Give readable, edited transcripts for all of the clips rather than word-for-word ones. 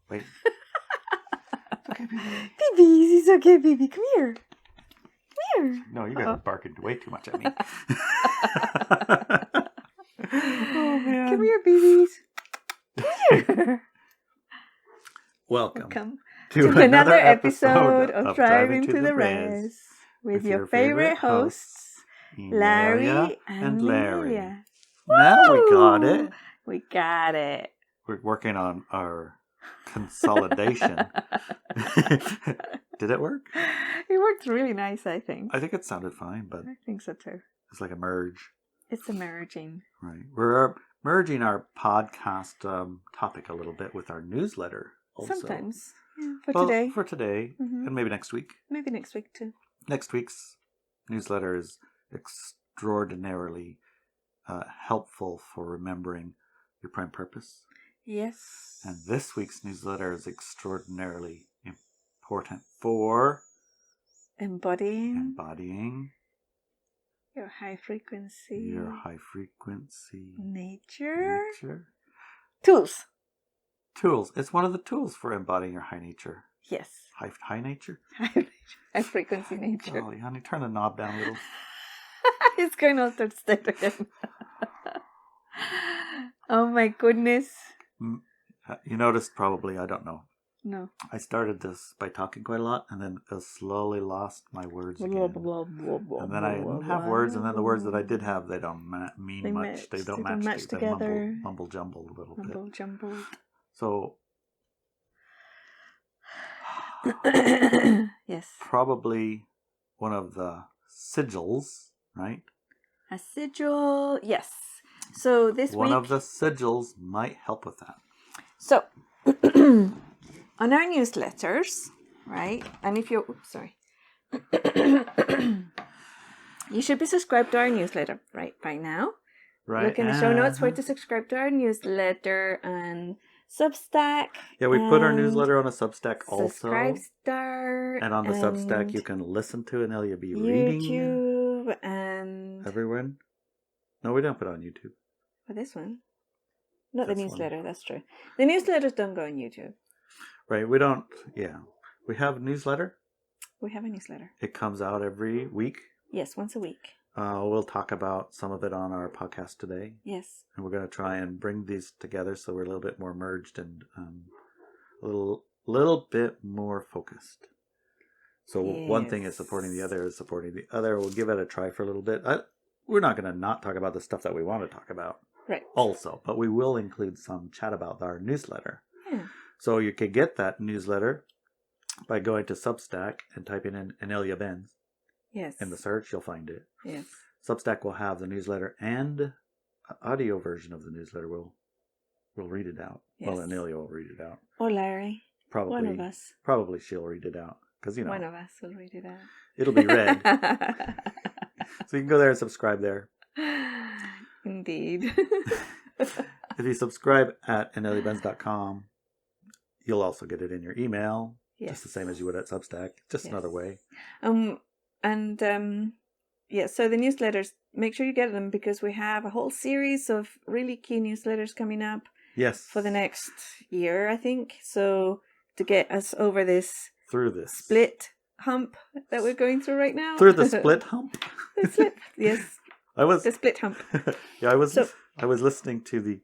Wait. It's okay, baby. Baby, it's okay, baby. Come here. Come here. No, you guys are barking way too much at me. Oh, man. Come here, babies. Come here. Welcome to another episode of Driving to the Res with your favorite hosts, Larry and Inelia. Now we got it. We got it. We're working on our consolidation. Did it work? It worked really nice, I think. I think it sounded fine, but I think so too. it's like a merge. It's a merging. Right. We're merging our podcast topic a little bit with our newsletter also. Sometimes. Yeah, For today, Mhm. and maybe next week. Maybe next week too. Next week's newsletter is extraordinarily helpful for remembering your prime purpose. Yes. And this week's newsletter is extraordinarily important for Embodying your your high frequency nature. Tools. It's one of the tools for embodying your high nature. Yes. High nature? High frequency nature. Golly, honey, turn the knob down a little. It's going altered state again. Oh my goodness. You noticed probably, I don't know. No. I started this by talking quite a lot and then I slowly lost my words again. And then I didn't have words, and then the words that I did have, they don't mean much. They don't match together. Mumble jumble a little bit. Mumble jumble. So, yes. probably one of the sigils, right? A sigil, yes. So this One week... of the sigils might help with that. So, on our newsletters, right? And if you're... Oops, sorry. You should be subscribed to our newsletter right by now. Right. Look in the show notes where to subscribe to our newsletter and Substack. Yeah, we put our newsletter on a Substack also. Subscribe Star. And on the Substack, you can listen to Inelia be reading. YouTube and... Everywhere? No, we don't put it on YouTube. For this one. Not That's the newsletter, that's true. The newsletters don't go on YouTube. Right, we don't, yeah. We have a newsletter. We have a newsletter. It comes out every week. Yes, once a week. We'll talk about some of it on our podcast today. Yes. And we're going to try and bring these together so we're a little bit more merged and a little bit more focused. So one thing is supporting the other is supporting the other. We'll give it a try for a little bit. We're not going to not talk about the stuff that we want to talk about. Right. Also, but we will include some chat about our newsletter. Yeah. So you can get that newsletter by going to Substack and typing in Inelia Benz. Yes. In the search, you'll find it. Yes. Substack will have the newsletter and an audio version of the newsletter. We'll read it out. Yes. Well, Inelia will read it out. Or Larry. Probably. One of us. Probably she'll read it out. Because, One of us will read it out. It'll be read. So you can go there and subscribe there. Indeed. If you subscribe at ineliabenz.com, you'll also get it in your email. Yes. Just the same as you would at Substack. Just another way. So the newsletters, make sure you get them because we have a whole series of really key newsletters coming up. Yes. For the next year, I think. So to get us over this split hump that we're going through right now. Through the split hump? Yes. The split hump. Yeah, I was listening to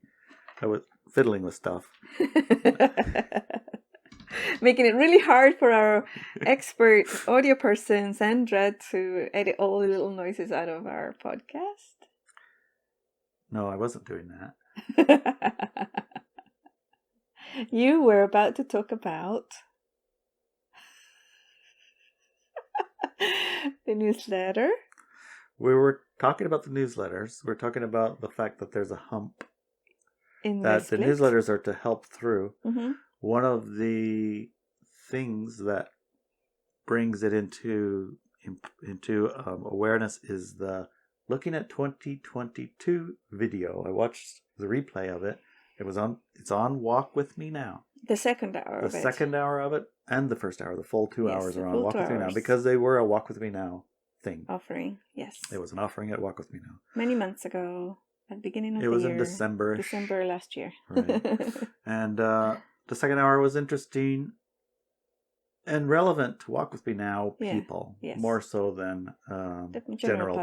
I was fiddling with stuff. Making it really hard for our expert audio person, Sandra, to edit all the little noises out of our podcast. No, I wasn't doing that. You were about to talk about the newsletter. We were talking about the newsletters. We're talking about the fact that there's a hump that the newsletters are to help through. Mm-hmm. One of the things that brings it into awareness is the looking at 2022 video. I watched the replay of it. It's on Walk With Me Now. The second hour of it. The second hour of it and the first hour. The full 2 hours are on Walk With Me Now because they were a Walk With Me Now thing. Offering, yes. It was an offering at Walk With Me Now. Many months ago, at the beginning of the year. It was in December. December last year. Right. And the second hour was interesting and relevant to Walk With Me Now people, more so than the general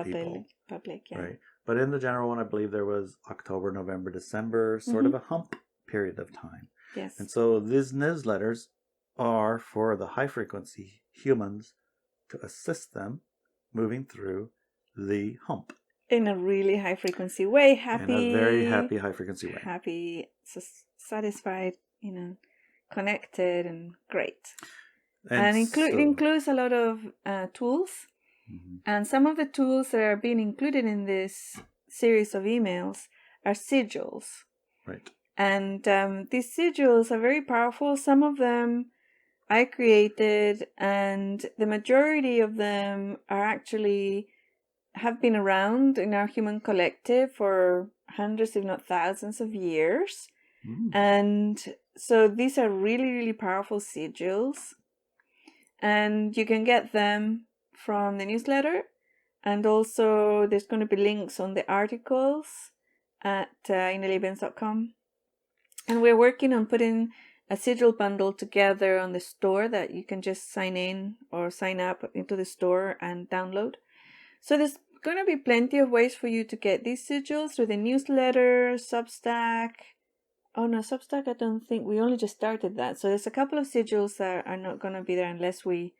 public, right? But in the general one, I believe there was October, November, December, sort of a hump period of time. Yes. And so these newsletters are for the high frequency humans to assist them moving through the hump. In a really high frequency way, In a very happy high frequency way. Happy, satisfied, connected and great. And it includes a lot of tools. Mm-hmm. And some of the tools that are being included in this series of emails are sigils. Right. And these sigils are very powerful. Some of them I created, and the majority of them are actually have been around in our human collective for hundreds, if not thousands of years. Mm. And so these are really, really powerful sigils. And you can get them from the newsletter. And also there's going to be links on the articles at ineliabenz.com. And we're working on putting a sigil bundle together on the store that you can just sign in or sign up into the store and download. So there's going to be plenty of ways for you to get these sigils through the newsletter, Substack. Oh no, Substack, I don't think, we only just started that. So there's a couple of sigils that are not going to be there unless we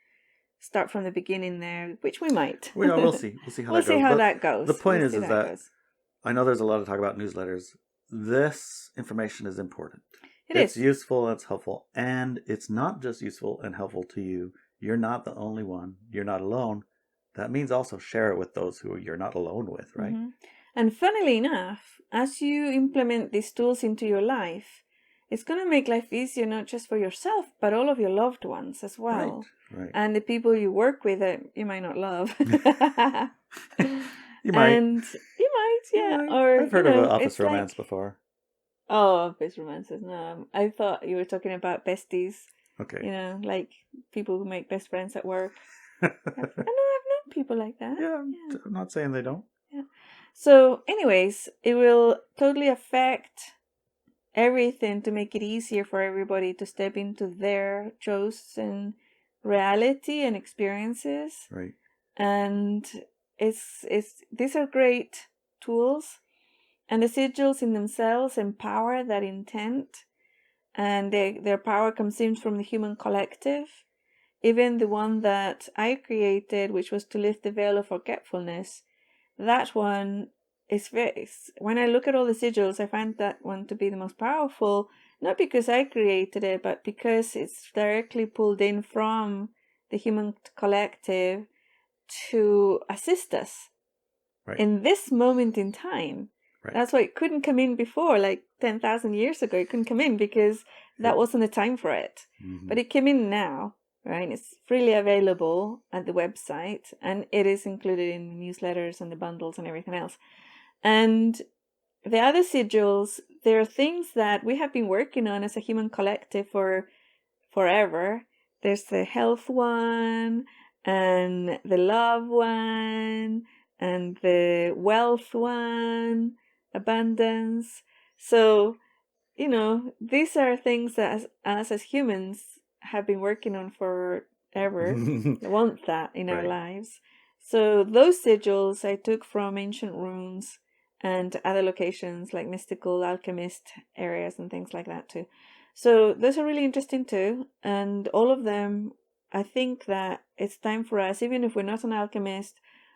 start from the beginning there, which we might. We'll see. We'll see how that goes. The point is that I know there's a lot of talk about newsletters. This information is important. It's useful, it's helpful, and it's not just useful and helpful to you. You're not the only one. You're not alone. That means also share it with those who you're not alone with, right? Mm-hmm. And funnily enough, as you implement these tools into your life, it's going to make life easier, not just for yourself, but all of your loved ones as well. Right. And the people you work with that you might not love. You might. And you might, yeah. Or I've heard of an office romance before. Oh, office romances. No, I thought you were talking about besties. Okay. Like people who make best friends at work. I've known people like that. Yeah, I'm not saying they don't. Yeah. So, anyways, it will totally affect everything to make it easier for everybody to step into their chosen reality and experiences. Right. And these are great tools. And the sigils in themselves empower that intent. And their power comes in from the human collective. Even the one that I created, which was to lift the veil of forgetfulness, that one is when I look at all the sigils, I find that one to be the most powerful, not because I created it, but because it's directly pulled in from the human collective to assist us in this moment in time. Right. That's why it couldn't come in before, like 10,000 years ago. It couldn't come in because that wasn't the time for it. Mm-hmm. But it came in now. Right, it's freely available at the website, and it is included in the newsletters and the bundles and everything else. And the other sigils, there are things that we have been working on as a human collective for forever. There's the health one, and the love one, and the wealth one, abundance. So, these are things that us as humans have been working on forever. Want that in our lives. So those sigils I took from ancient runes and other locations like mystical alchemist areas and things like that too. So those are really interesting too. And all of them, I think that it's time for us, even if we're not an alchemist,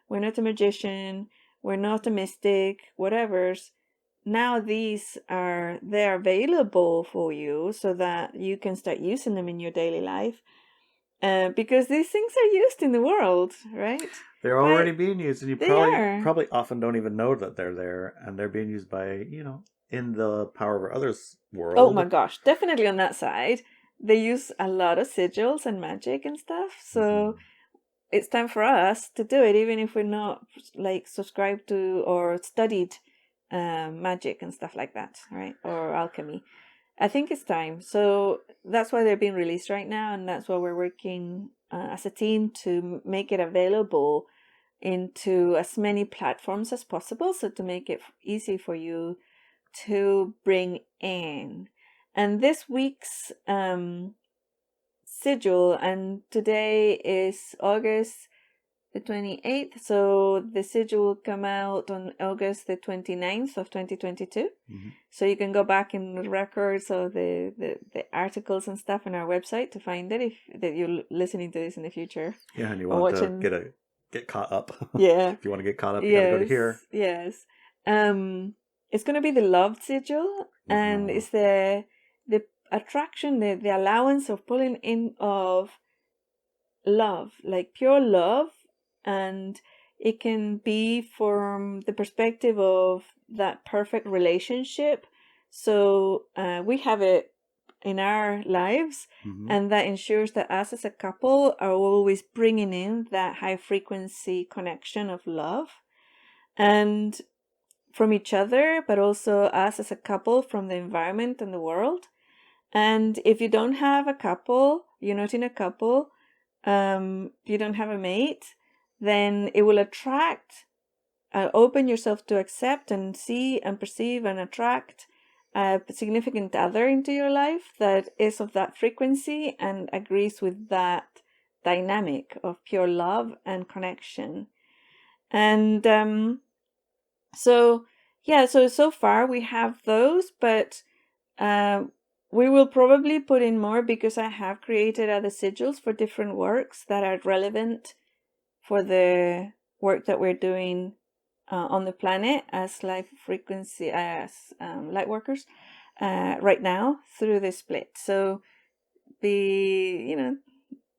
we're not a magician, we're not a mystic, whatever's, now they're available for you so that you can start using them in your daily life. Because these things are used in the world, right? They're already being used, and you probably often don't even know that they're there, and they're being used by, in the power of others world. Oh my gosh, definitely on that side. They use a lot of sigils and magic and stuff, so it's time for us to do it, even if we're not subscribed to or studied magic and stuff like that, right? Or alchemy. I think it's time. So that's why they're being released right now, and that's why we're working as a team to make it available into as many platforms as possible, so to make it easy for you to bring in. And this week's sigil, and today is August the 28th, so the sigil will come out on August the 29th of 2022. Mm-hmm. So you can go back in the records of the articles and stuff on our website to find it if that you're listening to this in the future. Yeah, and you want to get caught up. Yeah. If you want to get caught up, you gotta go to here. Yes. It's going to be the Love Sigil, and it's the attraction, the allowance of pulling in of love, like pure love. And it can be from the perspective of that perfect relationship. So we have it in our lives, and that ensures that us as a couple are always bringing in that high frequency connection of love, and from each other, but also us as a couple from the environment and the world. And if you don't have a couple, you're not in a couple, you don't have a mate, then it will attract, open yourself to accept and see and perceive and attract a significant other into your life that is of that frequency and agrees with that dynamic of pure love and connection. And so far we have those, but we will probably put in more because I have created other sigils for different works that are relevant for the work that we're doing on the planet as light workers right now through this split. So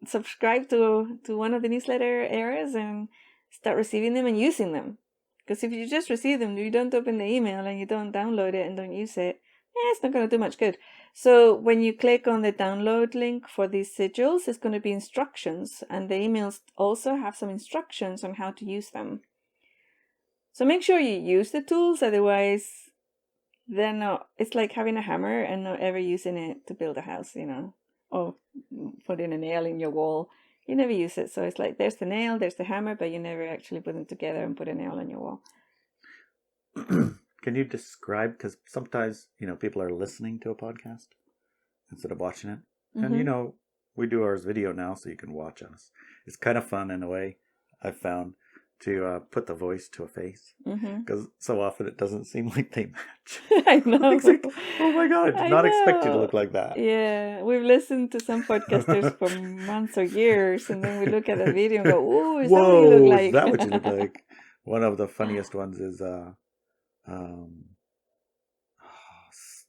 subscribe to one of the newsletter areas and start receiving them and using them. Because if you just receive them, you don't open the email and you don't download it and don't use it, it's not going to do much good. So when you click on the download link for these sigils, it's going to be instructions, and the emails also have some instructions on how to use them. So make sure you use the tools, otherwise it's like having a hammer and not ever using it to build a house, or putting a nail in your wall. You never use it. So it's like there's the nail, there's the hammer, but you never actually put them together and put a nail on your wall. Can you describe, because sometimes, people are listening to a podcast instead of watching it. And, we do ours video now, so you can watch us. It's kind of fun in a way, I've found, to put the voice to a face. Because so often it doesn't seem like they match. I know. It's like, oh my God, I did not expect you to look like that. Yeah, we've listened to some podcasters for months or years, and then we look at the video and go, "Oh, is that what you look like?" Is that what you look like? One of the funniest ones is...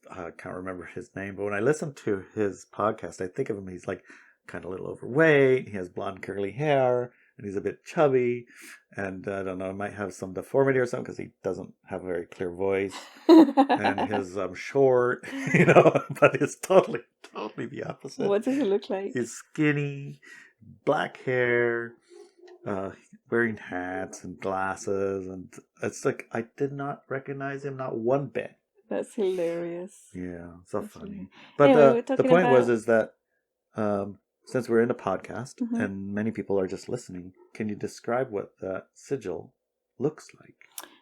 I can't remember his name, but when I listen to his podcast, I think of him, he's like kind of a little overweight, he has blonde curly hair, and he's a bit chubby, and I don't know, might have some deformity or something because he doesn't have a very clear voice, and his short, but it's totally the opposite. What does he look like? He's skinny, black hair, wearing hats and glasses, and it's like I did not recognize him, not one bit. That's hilarious. Yeah, so that's funny. But the point is that since we're in a podcast and many people are just listening, can you describe what that sigil looks like?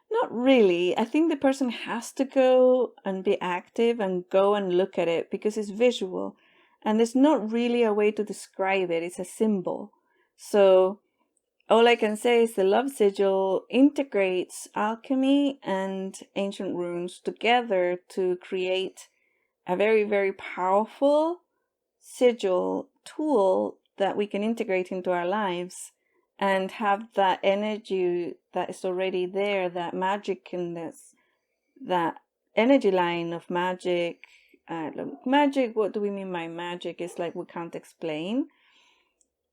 Not really. I think the person has to go and be active and go and look at it because it's visual. And there's not really a way to describe it. It's a symbol. So all I can say is the Love Sigil integrates alchemy and ancient runes together to create a very, very powerful sigil tool that we can integrate into our lives and have that energy that is already there, that magic in this, that energy line of magic. Magic, what do we mean by magic? It's like we can't explain.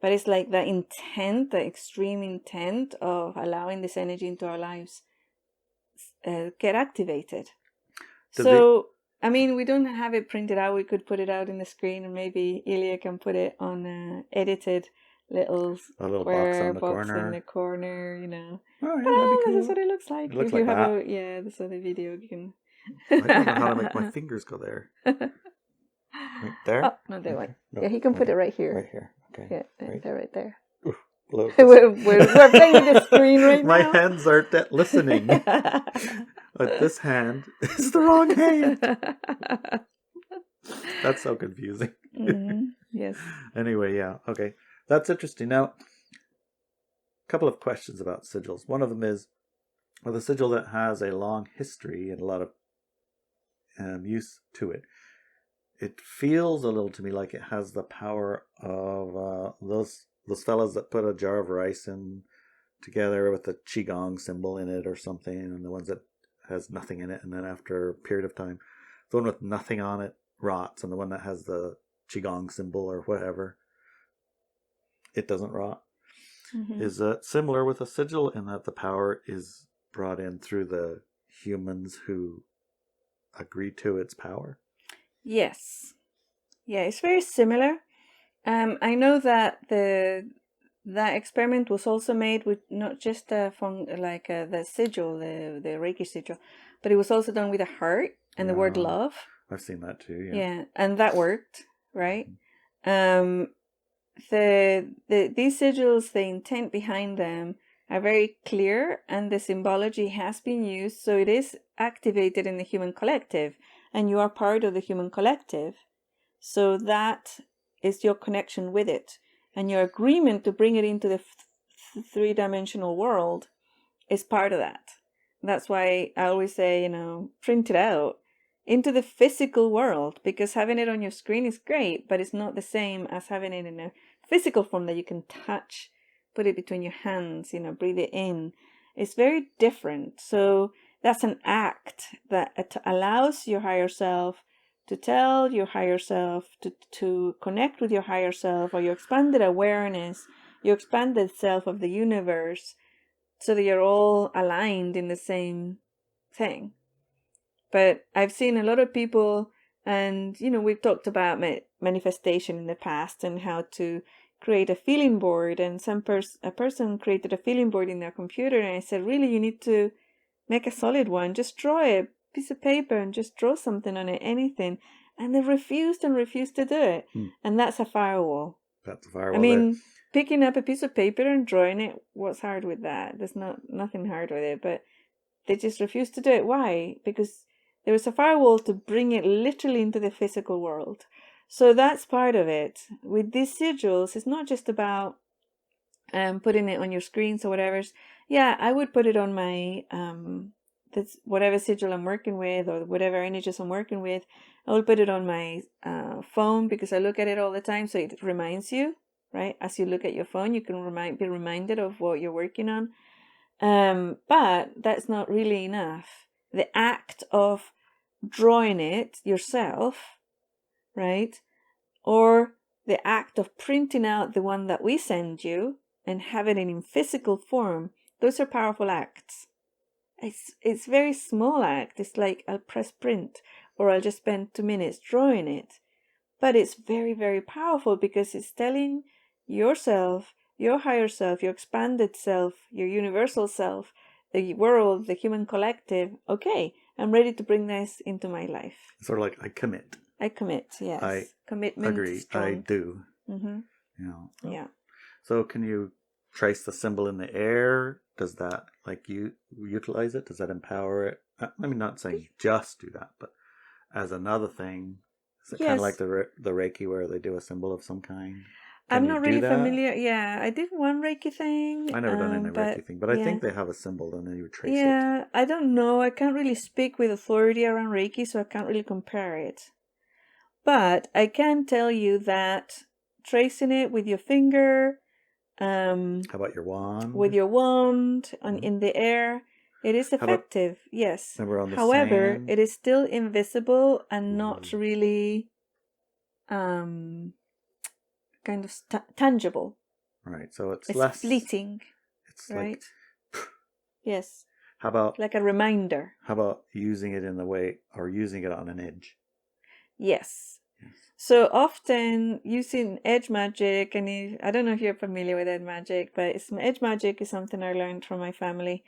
But it's like the intent, the extreme intent of allowing this energy into our lives get activated. We don't have it printed out. We could put it out in the screen, and maybe Ilia can put it on edited little square box in the corner, Oh, yeah, that'd be cool. This is what it looks like. It looks like that. This is the video. You can... I don't know how to make my fingers go there. Right there? Oh, no, that way. No, yeah, he can put it right here. Right here. Okay. Yeah, right there. Oof, we're playing with the screen right my now. My hands are listening. But this hand is the wrong hand. That's so confusing. Yes. Anyway, yeah. Okay. That's interesting. Now, a couple of questions about sigils. One of them is, with a sigil that has a long history and a lot of use to it, it feels a little to me like it has the power of those fellas that put a jar of rice in together with a qigong symbol in it or something, and the ones that has nothing in it, and then after a period of time, the one with nothing on it rots, and the one that has the qigong symbol or whatever, it doesn't rot. Is that similar with a sigil in that the power is brought in through the humans who agree to its power? Yes. Yeah, it's very similar. I know that that experiment was also made with not just the sigil, the Reiki sigil, but it was also done with a heart and the word love. I've seen that too. Yeah, and that worked, right? These sigils, the intent behind them are very clear, and the symbology has been used, so it is activated in the human collective, and you are part of the human collective. So that is your connection with it, and your agreement to bring it into the three-dimensional world is part of that. That's why I always say, print it out into the physical world, because having it on your screen is great, but it's not the same as having it in a physical form that you can touch, put it between your hands, breathe it in. It's very different. So that's an act that allows your higher self to tell your higher self to connect with your higher self, or your expanded awareness, your expanded self of the universe, so that you're all aligned in the same thing. But I've seen a lot of people, and we've talked about manifestation in the past and how to create a feeling board, and a person created a feeling board in their computer, and I said, really, you need to make a solid one. Just draw a piece of paper and just draw something on it, anything. And they refused to do it. And that's a firewall. That's a firewall. I mean, picking up a piece of paper and drawing it, what's hard with that? There's nothing hard with it, but they just refused to do it. Why? Because there was a firewall to bring it literally into the physical world. So that's part of it. With these sigils, it's not just about putting it on your screens or whatever. Yeah, I would put it on my whatever sigil I'm working with, or whatever images I'm working with. I will put it on my phone, because I look at it all the time, so it reminds you, right? As you look at your phone, you can be reminded of what you're working on. But that's not really enough. The act of drawing it yourself, right? Or the act of printing out the one that we send you and having it in physical form, those are powerful acts. It's very small act. It's like I'll press print, or I'll just spend 2 minutes drawing it. But it's very, very powerful, because it's telling yourself, your higher self, your expanded self, your universal self, the world, the human collective, okay, I'm ready to bring this into my life. Sort of like I commit. I commit, yes. Commitment. Agree. Strong. I do. Yeah. So can you trace the symbol in the air? Does that, you utilize it? Does that empower it? I mean, not saying just do that, but as another thing, is it kind of like the Reiki, where they do a symbol of some kind? I'm not really familiar. Yeah, I did one Reiki thing. I never done any Reiki thing, but I think they have a symbol, and then you trace it. Yeah, I don't know. I can't really speak with authority around Reiki, so I can't really compare it. But I can tell you that tracing it with your finger, how about your wand? With your wand in the air, it is effective. Yes. However, sand? It is still invisible and not really kind of tangible. Right. So it's less fleeting. It's right. Yes. How about like a reminder? How about using it in the way, or using it on an edge? Yes. So often using edge magic, and I don't know if you're familiar with edge magic, but edge magic is something I learned from my family.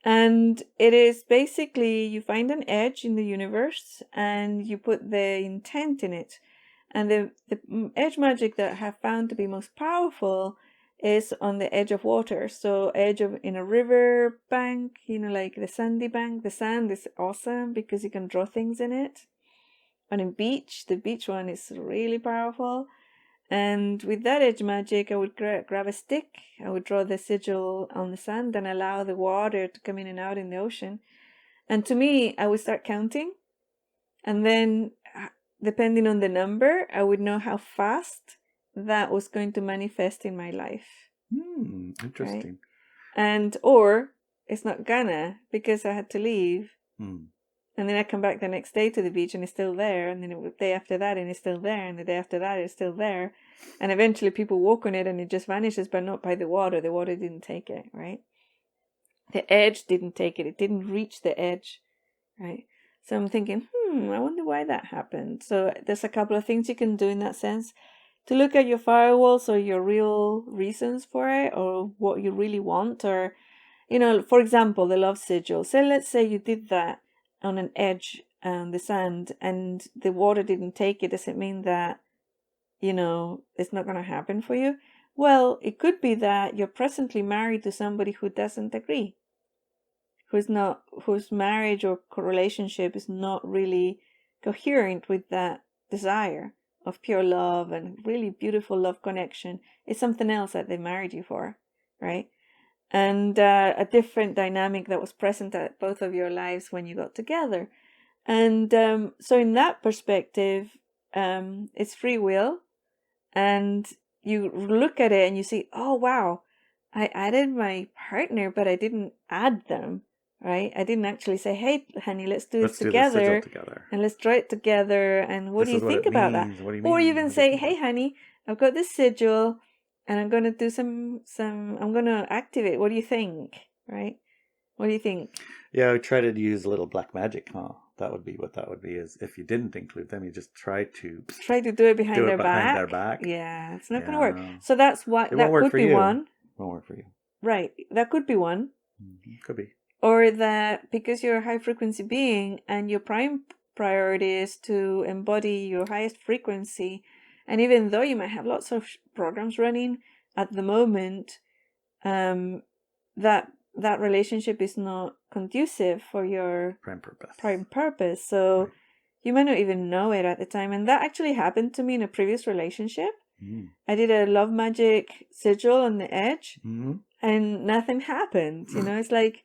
And it is basically, you find an edge in the universe and you put the intent in it. And the edge magic that I have found to be most powerful is on the edge of water. So in a river bank, like the sandy bank. The sand is awesome because you can draw things in it. on a beach. The beach one is really powerful. And with that edge magic, I would grab a stick. I would draw the sigil on the sand and allow the water to come in and out in the ocean. And to me, I would start counting. And then, depending on the number, I would know how fast that was going to manifest in my life. Interesting. Right? And, or it's not gonna, because I had to leave. And then I come back the next day to the beach and it's still there. And then the day after that and it's still there. And the day after that it's still there. And eventually people walk on it and it just vanishes, but not by the water. The water didn't take it, right? The edge didn't take it. It didn't reach the edge, right? So I'm thinking, I wonder why that happened. So there's a couple of things you can do in that sense. To look at your firewalls or your real reasons for it, or what you really want. Or, for example, the Love Sigil. So let's say you did that on an edge on the sand and the water didn't take it. Does it mean that, it's not going to happen for you? Well, it could be that you're presently married to somebody who doesn't agree, whose marriage or relationship is not really coherent with that desire of pure love and really beautiful love connection. It's something else that they married you for, right? And a different dynamic that was present at both of your lives when you got together. And so in that perspective, it's free will. And you look at it and you see, oh, wow, I added my partner, but I didn't add them, right? I didn't actually say, hey, honey, let's do this together. And let's draw it together. And what do you think about that? Or even say, hey, honey, I've got this sigil. And I'm going to do I'm going to activate. What do you think? Right? What do you think? Yeah, I try to use a little black magic, huh? That would be what that would be, is if you didn't include them, you just try to do it behind their back. Yeah, it's not going to work. So that's what, that could be one. Won't work for you. Right. That could be one. Could be. Or that because you're a high frequency being and your prime priority is to embody your highest frequency. And even though you might have lots of programs running at the moment, that relationship is not conducive for your prime purpose. So you might not even know it at the time. And that actually happened to me in a previous relationship. I did a love magic sigil on the edge, and nothing happened. It's like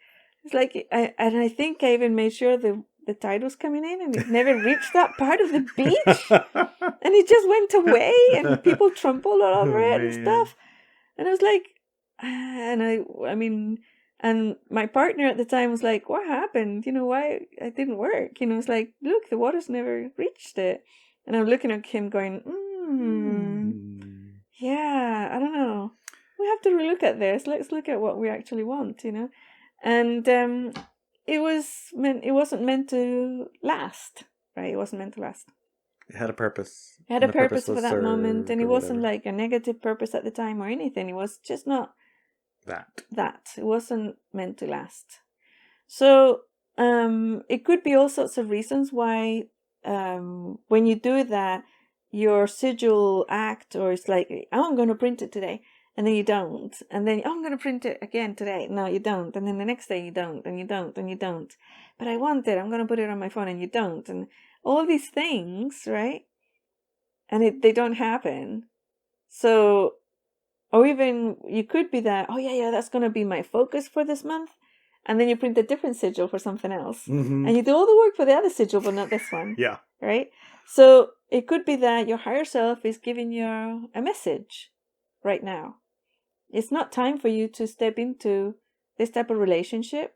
I think I even made sure the tide was coming in and it never reached that part of the beach. And it just went away and people trampled all over it and stuff. And I was like, and my partner at the time was like, what happened? Why it didn't work? It's like, look, the water's never reached it. And I'm looking at him going, yeah, I don't know. We have to relook at this. Let's look at what we actually want, And it wasn't meant to last, right? It wasn't meant to last. It had a purpose. It had a purpose for that moment, and it wasn't like a negative purpose at the time or anything. It was just not that. It wasn't meant to last. So it could be all sorts of reasons why when you do that, your sigil act, or it's like, oh, I'm going to print it today. And then you don't. And then, I'm going to print it again today. No, you don't. And then the next day you don't. And you don't. And you don't. But I want it. I'm going to put it on my phone. And you don't. And all these things, right? And they don't happen. So, or even you could be that, oh, yeah, that's going to be my focus for this month. And then you print a different sigil for something else. And you do all the work for the other sigil, but not this one. Yeah. Right? So it could be that your higher self is giving you a message right now. It's not time for you to step into this type of relationship.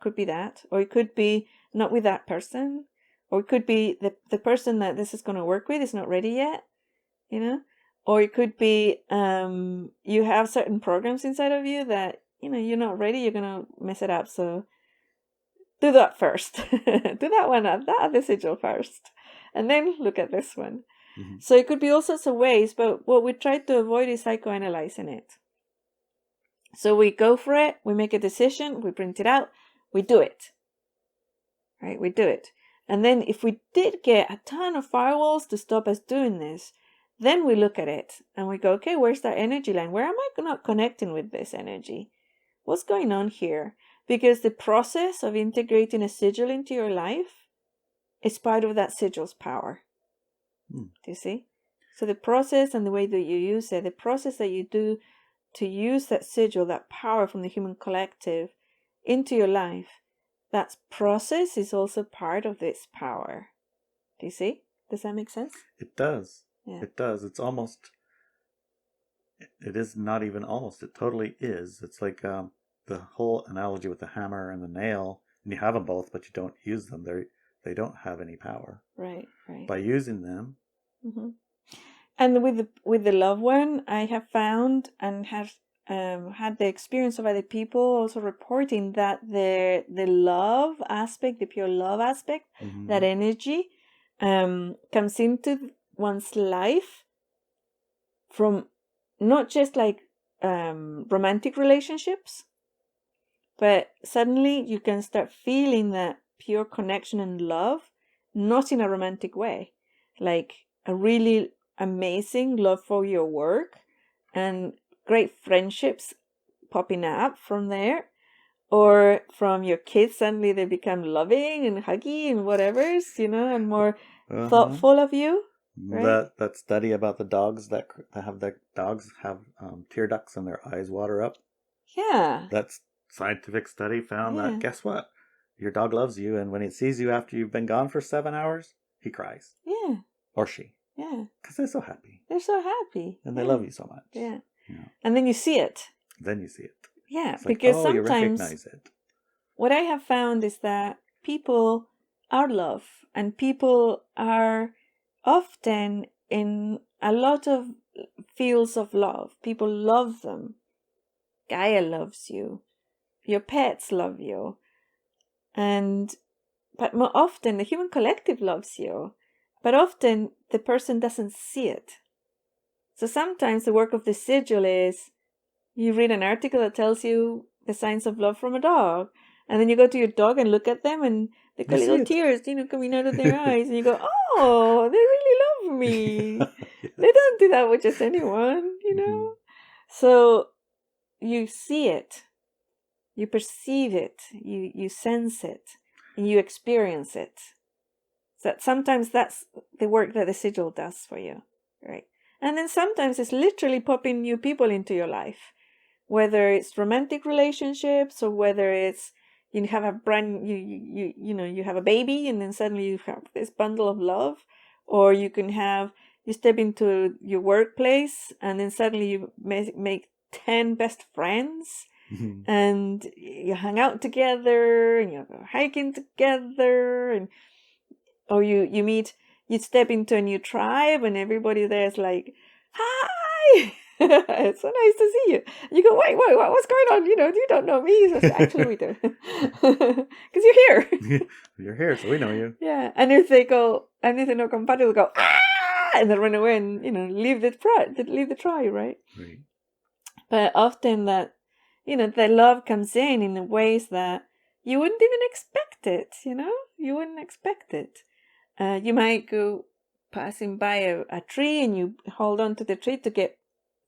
Could be that. Or it could be not with that person. Or it could be the person that this is going to work with is not ready yet. Or it could be you have certain programs inside of you that, you're not ready. You're going to mess it up. So do that first. Do that one, that other sigil first. And then look at this one. So it could be all sorts of ways, but what we try to avoid is psychoanalyzing it. So we go for it, we make a decision, we print it out, we do it. Right? We do it. And then if we did get a ton of firewalls to stop us doing this, then we look at it and we go, okay, where's that energy line? Where am I not connecting with this energy? What's going on here? Because the process of integrating a sigil into your life is part of that sigil's power. Do you see? So the process and the way that you use it, the process that you do to use that sigil, that power from the human collective into your life, that process is also part of this power. Do you see? Does that make sense? It does. Yeah. It does. It's almost, it is not even almost, it totally is. It's like the whole analogy with the hammer and the nail, and you have them both, but you don't use them. They don't have any power. Right. By using them. Mm-hmm. And with the loved one, I have found and have had the experience of other people also reporting that the love aspect, the pure love aspect, that energy comes into one's life from not just like romantic relationships, but suddenly you can start feeling that pure connection and love, not in a romantic way, like a really amazing love for your work and great friendships popping up from there, or from your kids, suddenly they become loving and huggy and whatever, and more thoughtful of you. Right? That study about the dogs that have their dogs have tear ducts and their eyes water up. Yeah. That's scientific study found that, guess what? Your dog loves you, and when it sees you after you've been gone for 7 hours, he cries. Yeah. Or she. Yeah. Because they're so happy. They're so happy. And they love you so much. Yeah. And then you see it. Yeah, it's because like, sometimes you recognize it. What I have found is that people are love, and people are often in a lot of fields of love. People love them. Gaia loves you. Your pets love you. But more often the human collective loves you. But often the person doesn't see it. So sometimes the work of the sigil is, you read an article that tells you the signs of love from a dog. And then you go to your dog and look at them, and they've got little tears, coming out of their eyes. And you go, oh, they really love me. Yes. They don't do that with just anyone, So you see it, you perceive it, you sense it, and you experience it. So sometimes that's the work that the sigil does for you, right? And then sometimes it's literally popping new people into your life, whether it's romantic relationships or whether it's you have a you have a baby and then suddenly you have this bundle of love, or you step into your workplace and then suddenly you make 10 best friends. And you hang out together and you're hiking together, or you step into a new tribe and everybody there is like, hi, it's so nice to see you. You go, wait, what's going on? You don't know me. So actually we do. Because you're here. You're here, so we know you. Yeah. And if they're not compatible, go, and they run away and, leave the tribe, right? Right. But often that, the love comes in ways that you wouldn't even expect it, You wouldn't expect it. You might go passing by a tree and you hold on to the tree to get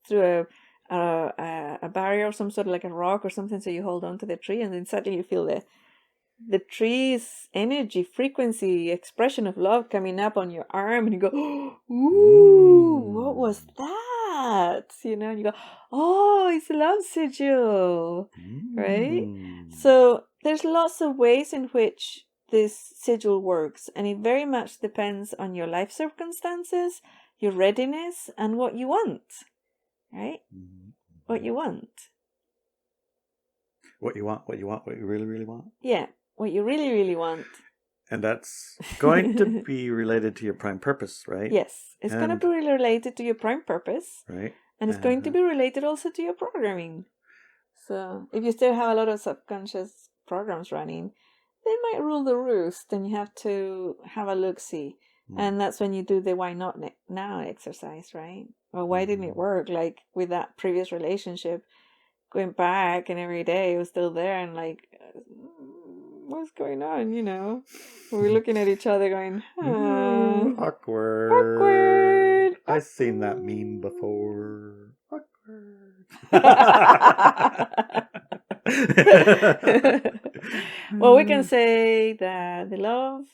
through a barrier of some sort, like a rock or something, so you hold on to the tree, and then suddenly you feel the tree's energy, frequency, expression of love coming up on your arm, and you go, ooh, what was that? And you go, oh, it's Love Sigil, right? So there's lots of ways in which this sigil works, and it very much depends on your life circumstances, your readiness, and what you want, right? What you want. What you really, really want? Yeah, what you really, really want. And that's going to be related to your prime purpose, right? Yes, it's going to be related to your prime purpose. Right. And it's going to be related also to your programming. So if you still have a lot of subconscious programs running, they might rule the roost, and you have to have a look-see. And that's when you do the why not now exercise, right? Or why didn't it work? Like with that previous relationship, going back and every day it was still there, and like, what's going on, We're looking at each other going, awkward. I've seen that meme before. Awkward. Well, we can say that the love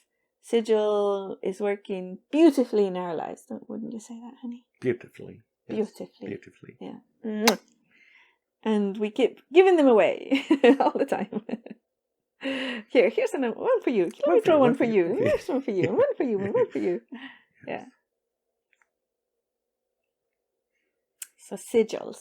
sigil is working beautifully in our lives. Wouldn't you say that, honey? Beautifully. Yes. Beautifully. Beautifully. Yeah. And we keep giving them away all the time. Here's one for you. Let me throw one for you. Here's one for you. And one for you. And one for you. Yeah. So sigils.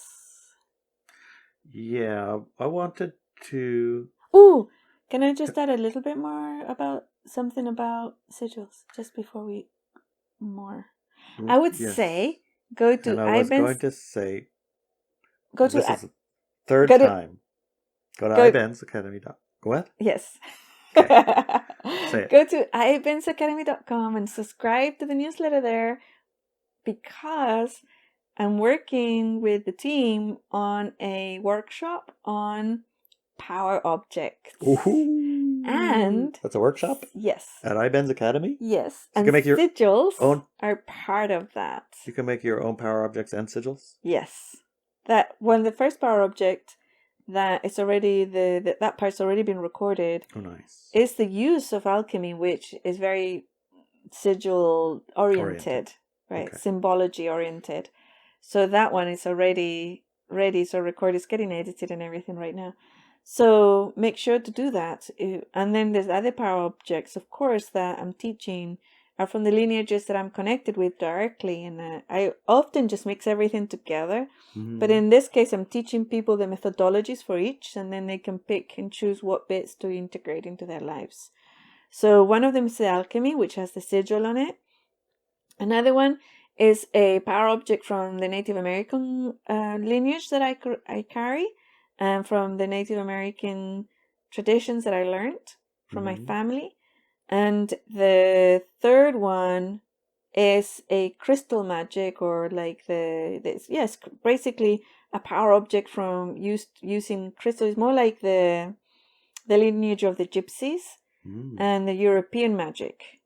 Yeah, I wanted to... Ooh, can I just add a little bit more about something about sigils just before we more? I would say go to And I was going to say, go to this is the third time. Go to iBenzAcademy.com. Go ahead. Yes. Okay. Say it. Go to iBenzAcademy.com and subscribe to the newsletter there, because I'm working with the team on a workshop on power objects. Ooh. And that's a workshop? Yes. At iBenz Academy? Yes. So and you can make your sigils are part of that. You can make your own power objects and sigils? Yes. The first power object that it's already that part's already been recorded. Oh, nice. Is the use of alchemy, which is very sigil oriented. Right? Okay. Symbology oriented. So that one is already ready. So record is getting edited and everything right now. So make sure to do that. And then there's other power objects, of course, that I'm teaching are from the lineages that I'm connected with directly. And I often just mix everything together. Mm-hmm. But in this case, I'm teaching people the methodologies for each, and then they can pick and choose what bits to integrate into their lives. So one of them is the alchemy, which has the sigil on it. Another one is a power object from the Native American lineage that I carry, and from the Native American traditions that I learned from my family. And the third one is a crystal magic, or like basically a power object from using crystal. It's more like the lineage of the gypsies and the European magic.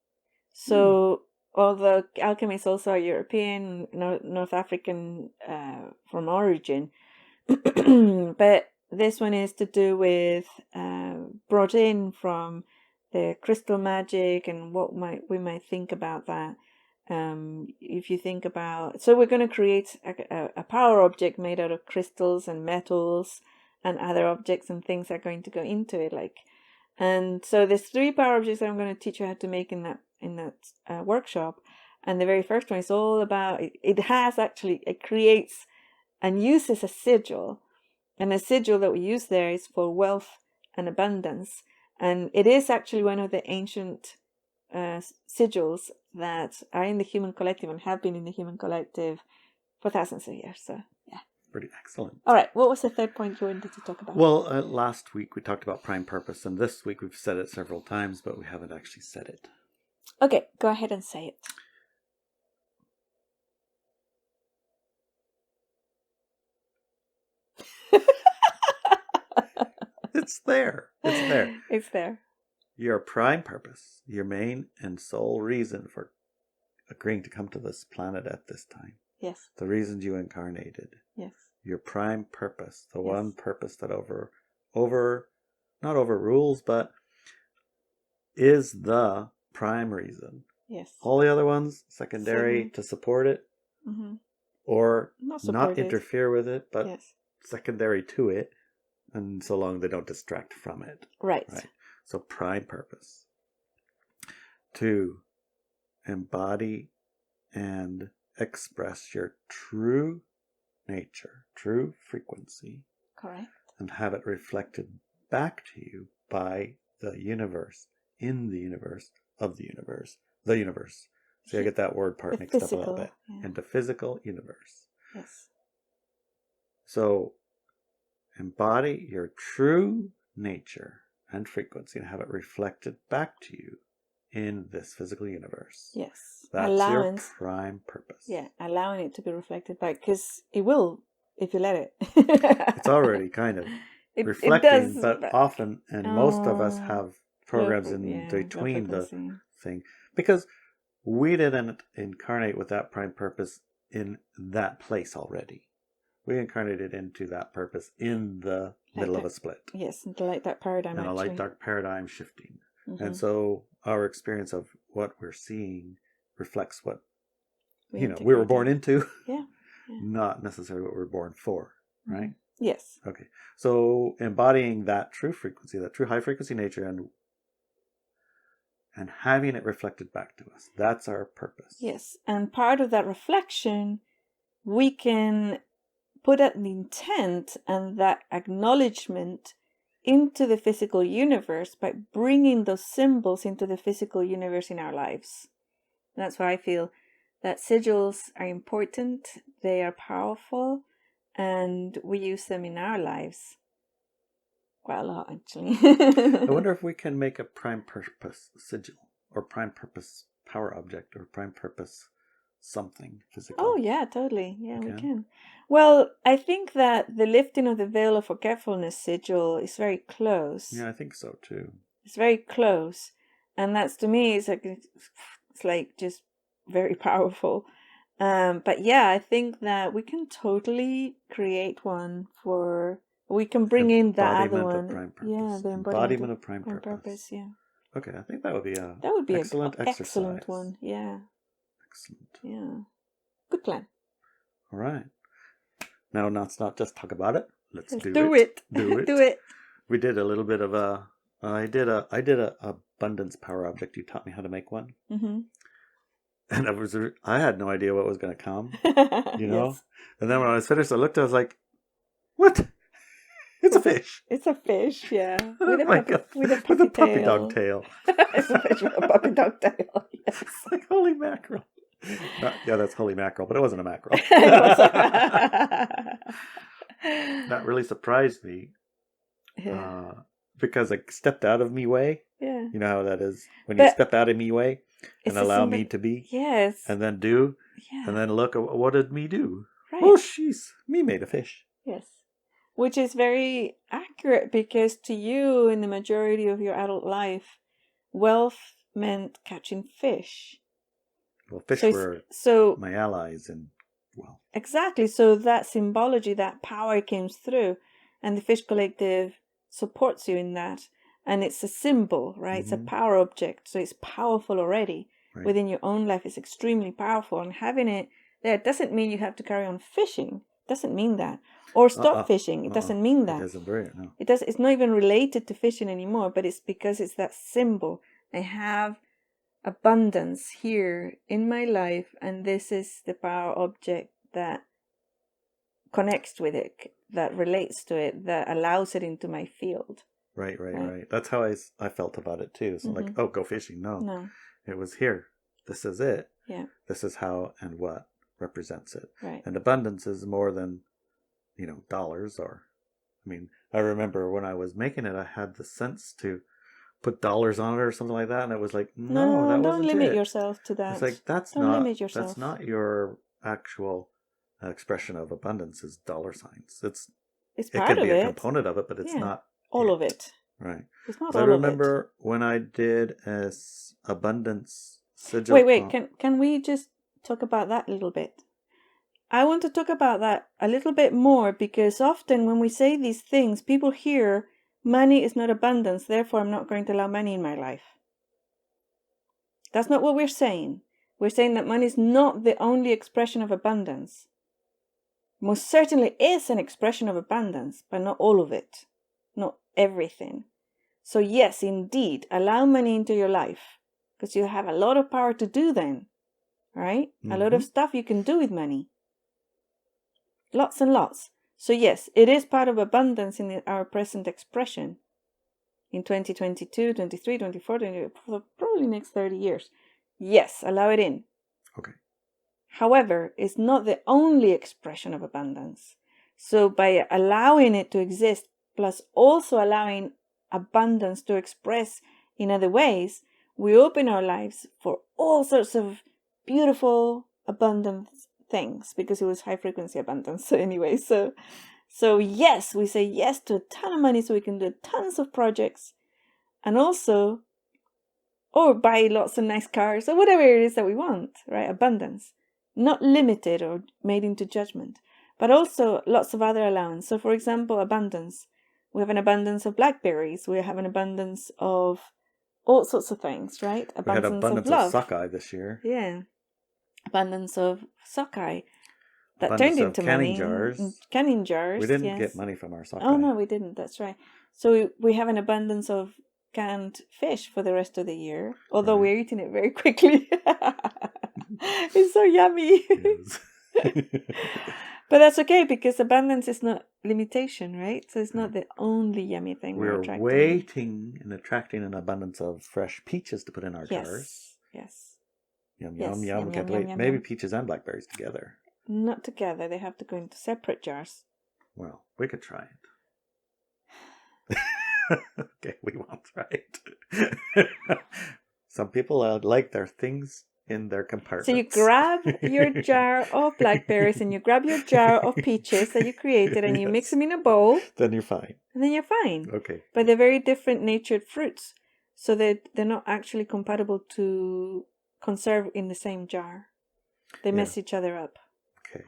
So although alchemy is also a European, North African from origin, but this one is to do with brought in from the crystal magic and what we might think about that. If you think about, so we're going to create a power object made out of crystals and metals and other objects and things that are going to go into it, and so there's 3 power objects that I'm going to teach you how to make in that workshop. And the very first one is all about it creates and uses a sigil, and a sigil that we use there is for wealth and abundance. And it is actually one of the ancient sigils that are in the human collective and have been in the human collective for thousands of years. So, yeah. Pretty excellent. All right. What was the third point you wanted to talk about? Well, last week we talked about prime purpose, and this week we've said it several times, but we haven't actually said it. Okay. Go ahead and say it. It's there. It's there. It's there. Your prime purpose, your main and sole reason for agreeing to come to this planet at this time. Yes. The reasons you incarnated. Yes. Your prime purpose, the one purpose that not overrules, but is the prime reason. Yes. All the other ones, secondary to support it, or not interfere with it, but secondary to it. And so long they don't distract from it. Right. So prime purpose. To embody and express your true nature, true frequency. Correct. And have it reflected back to you by the universe, in the universe, of the universe, the universe. See, I get that word part mixed up a little bit. Yeah. And the physical universe. Yes. So embody your true nature and frequency and have it reflected back to you in this physical universe. Yes. That's your prime purpose. Yeah, allowing it to be reflected back, because it will if you let it. It's already kind of reflecting, but often, and most of us have programs in between the thing, because we didn't incarnate with that prime purpose in that place already. We incarnated into that purpose in the middle of a split. Yes, into like that paradigm. And a light dark paradigm shifting. And so our experience of what we're seeing reflects what we were born into. Yeah. Not necessarily what we're born for, right? Yes. Okay. So embodying that true frequency, that true high frequency nature, and having it reflected back to us. That's our purpose. Yes. And part of that reflection, we can put an intent and that acknowledgement into the physical universe by bringing those symbols into the physical universe in our lives. And that's why I feel that sigils are important, they are powerful, and we use them in our lives quite a lot, actually. I wonder if we can make a prime purpose sigil, or prime purpose power object, or prime purpose something physical. Oh, yeah, totally. Yeah, we can. Well, I think that the lifting of the veil of forgetfulness sigil is very close. Yeah, I think so too. It's very close. And that's, to me, it's like just very powerful. But yeah, I think that we can totally create one we can bring in that other one. Of prime purpose. Yeah, the embodiment of prime purpose. Yeah. Okay, I think that would be an excellent exercise. Excellent one. Yeah. Excellent. Yeah. Good plan. All right. Now let's not just talk about it. Let's do it. Do it. Do it. We did a little bit of I did a abundance power object. You taught me how to make one. Mm-hmm. And I had no idea what was going to come, Yes. And then when I was finished, I was like, "What? It's a fish. It's a fish, yeah. With a puppy dog tail. It's a fish with a puppy dog tail. Yes. It's like holy mackerel. Yeah, that's holy mackerel, but it wasn't a mackerel. That really surprised me. Yeah. Because it stepped out of me way. Yeah. You know how that is when you step out of me way and allow me to be. Yes. And then do. Yeah. And then look, what did me do? Right. Oh, jeez. Me made a fish. Yes. Which is very accurate because to you, in the majority of your adult life, wealth meant catching fish. Well, fish were my allies and wealth. Exactly. So that symbology, that power came through, and the Fish Collective supports you in that. And it's a symbol, right? Mm-hmm. It's a power object. So it's powerful already. Right. Within your own life, it's extremely powerful. And having it there doesn't mean you have to carry on fishing. It doesn't mean that. Or stop fishing. It doesn't mean that. It doesn't bring it, no. It's not even related to fishing anymore, but it's because it's that symbol. I have abundance here in my life, and this is the power object that connects with it, that relates to it, that allows it into my field. Right. That's how I felt about it too. So like, oh, go fishing. No. It was here. This is it. Yeah. This is how and what represents it. Right. And abundance is more than, dollars I remember when I was making it, I had the sense to put dollars on it or something like that. And it was like, no, that don't wasn't limit it. yourself to that. It's like, that's not your actual expression of abundance is dollar signs. It could be a component of it, but it's not all of it. Right. It's not all of it. I remember when I did a abundance sigil. Wait. Can we just talk about that a little bit? I want to talk about that a little bit more because often when we say these things, people hear money is not abundance, therefore I'm not going to allow money in my life. That's not what we're saying. We're saying that money is not the only expression of abundance. Most certainly is an expression of abundance, but not all of it. Not everything. So yes, indeed, allow money into your life because you have a lot of power to do then, right? Mm-hmm. A lot of stuff you can do with money. Lots and lots. So yes, it is part of abundance in our present expression in 2022, 23, 24, 24, probably next 30 years. Yes, allow it in. Okay. However, it's not the only expression of abundance. So by allowing it to exist, plus also allowing abundance to express in other ways, we open our lives for all sorts of beautiful, abundant things because it was high frequency abundance. So anyway, so yes, we say yes to a ton of money so we can do tons of projects and also, or buy lots of nice cars or whatever it is that we want, right? Abundance, not limited or made into judgment, but also lots of other allowance. So for example, abundance. We have an abundance of blackberries. We have an abundance of all sorts of things, right? We had abundance of sockeye this year. Yeah. Abundance of sockeye. That abundance turned into canning money. Jars. Canning jars. We didn't get money from our sockeye. Oh, no, we didn't. That's right. So we have an abundance of canned fish for the rest of the year, although we're eating it very quickly. It's so yummy. Yes. But that's okay, because abundance is not limitation, right? So it's not the only yummy thing we're attracting. waiting and attracting an abundance of fresh peaches to put in our jars. Yes. Yum, yum, yum. Can't wait. Maybe peaches and blackberries together. Not together. They have to go into separate jars. Well, we could try it. Okay, we won't try it. Some people like their things in their compartments. So you grab your jar of blackberries and you grab your jar of peaches that you created and you mix them in a bowl. Then you're fine. And then you're fine. Okay. But they're very different natured fruits. So they're not actually compatible to conserve in the same jar. They mess each other up. Okay.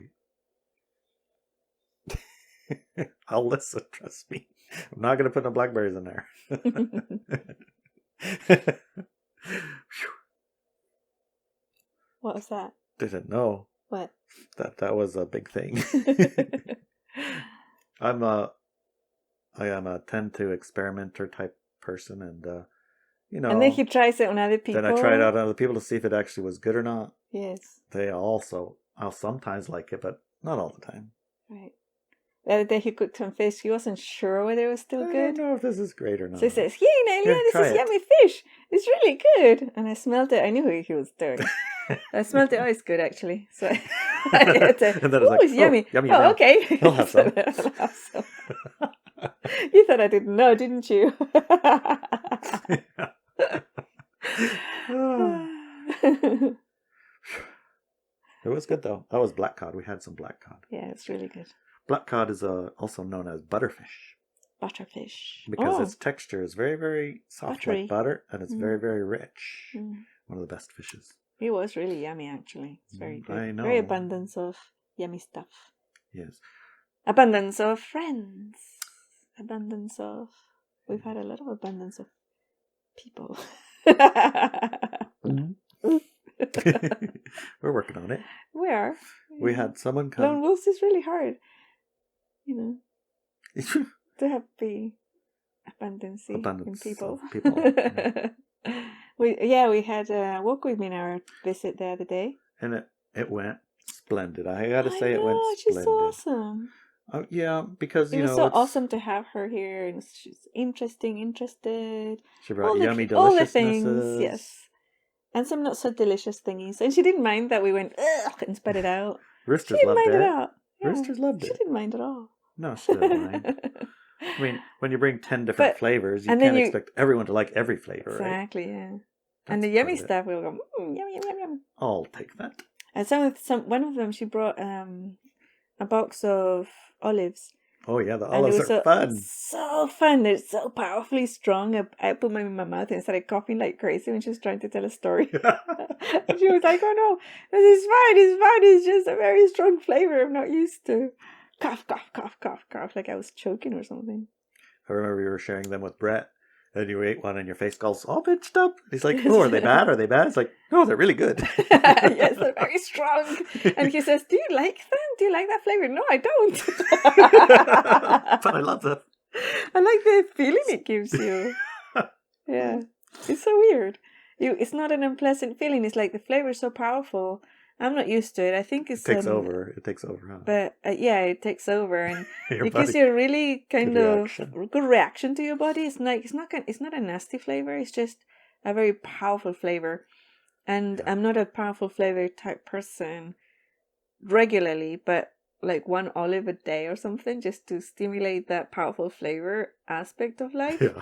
I'll listen, trust me. I'm not going to put no blackberries in there. What was that? Didn't know. What? That was a big thing. I am a tend to experimenter type person, and and then he tries it on other people. Then I try it out on other people to see if it actually was good or not. Yes. I'll sometimes like it, but not all the time. Right. The other day he cooked some fish. He wasn't sure whether it was still good. I don't know if this is great or not. So he says, "Hey, Inelia, this is yummy fish. It's really good." And I smelled it. I knew who he was doing. I smelled it. Oh, it's good, actually. So I had to, and then it's yummy. Yummy. Oh, okay. I'll have some. You thought I didn't know, didn't you? It was good, though. That was black cod. We had some black cod. Yeah, it's really good. Black cod is also known as butterfish. Butterfish. Because its texture is very, very soft, buttery, like butter, and it's very, very rich. One of the best fishes. It was really yummy, actually. It's very good. I know. Very abundance of yummy stuff. Yes. Abundance of friends. Abundance of... We've had a lot of abundance of people. We're working on it. We are. We had someone come. Lone wolves is really hard. To have the abundance in people. We had a Walk With Me in our visit the other day. And it went splendid. I gotta say it went splendid. She's so awesome. Oh, yeah, because, it was so awesome to have her here. And she's interested. She brought yummy deliciousnesses. All the things, yes. And some not so delicious thingies. And she didn't mind that we went, ugh, and spat it out. Roosters loved it. Yeah, Roosters loved it. She didn't mind at all. No, she didn't mind. I mean, when you bring 10 different flavors, you can't expect everyone to like every flavor, exactly, right? Yeah. And the yummy stuff, we'll go, yum, yum, yum, yum. I'll take that. And one of them, she brought a box of olives. Oh, yeah, the olives are fun. So fun. They're so powerfully strong. I put them in my mouth and started coughing like crazy when she was trying to tell a story. And she was like, "Oh, no, this is fine. It's fine. It's just a very strong flavor I'm not used to." Cough, cough, cough, cough, cough, like I was choking or something. I remember you were sharing them with Brett, and you ate one and your face goes all pinched up. He's like, "Oh, are they bad? Are they bad?" It's like, "No, they're really good." Yes, they're very strong. And he says, "Do you like them? Do you like that flavor?" "No, I don't." But I love them. I like the feeling it gives you. Yeah, it's so weird. It's not an unpleasant feeling. It's like the flavor is so powerful. I'm not used to it. I think it's... It takes over, huh? But it takes over, and it gives you a really kind of good reaction to your body. It's not a nasty flavor. It's just a very powerful flavor. And I'm not a powerful flavor type person regularly, but like one olive a day or something just to stimulate that powerful flavor aspect of life. Yeah.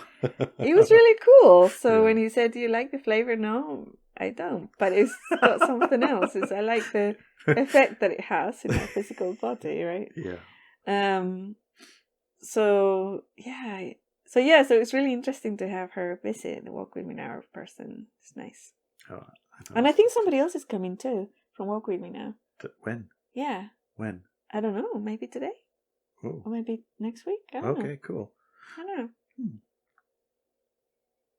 It was really cool. So when he said, "Do you like the flavor?" "No, I don't, but it's got something else." I like the effect that it has in my physical body, right? Yeah. So it's really interesting to have her visit and Walk With Me Now person. It's nice. Oh, I think somebody else is coming too from Walk With Me Now. When? Yeah. When? I don't know. Maybe today. Ooh. Or maybe next week. I don't know. Cool. I don't know.